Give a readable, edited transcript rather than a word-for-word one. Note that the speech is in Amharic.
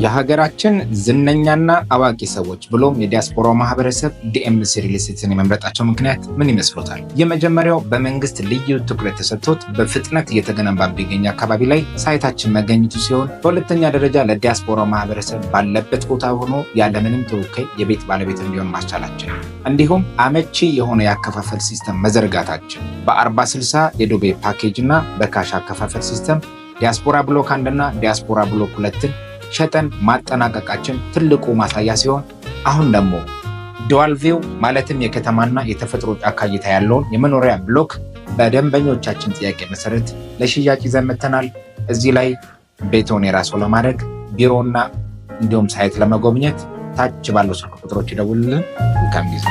የሀገራችን ዝነኛና አዋቂ ሰዎች ብሎም የዲያስፖራ ማህበረሰብ ዲኤምሲ ሪል ስቴትን የመምረጣቸው ምክንያት ምን ይመስሎታል? የመጀመሪያው በመንግስት ልዩ ትኩረት ተሰጥቶት በፍጥነት እየተገነባ በሚገኝ አካባቢ ላይ ሳይታችን መገኘቱ ሲሆን፣ በሁለተኛ ደረጃ ለዲያስፖራ ማህበረሰብ ባለበት ቦታ ሆኖ ያለምንም ተወካይ የቤት ባለቤት እንዲሆን ማስቻላችን፣ እንዲሁም አመቺ የሆነ የአከፋፈል ሲስተም መዘርጋታችን፣ በ40/60 የዱቤ ፓኬጅ እና በካሽ አከፋፈል ሲስተም ዲያስፖራ ብሎክ 1 እና ዲያስፖራ ብሎክ 2ን ሸጠን ማጠናቀቃችን ትልቁ ማሳያ ሲሆን፣ አሁን ደግሞ ዱዋል ቪው ማለትም የከተማና የተፈጥሮ ጫካ እይታ ያለውን የመኖሪያ ብሎክ በደንበኞቻችን ጥያቄ መሰረት ለሽያጭ ይዘን መጥተናል። እዚህ ላይ ቤቶን የራስዎ ለማድረግ ቢሮና እንዲሁም ሳይት ለመጎብኘት ታች ባለው ስልክ ቁጥሮች ይደውሉልን። መልካም ጊዜ።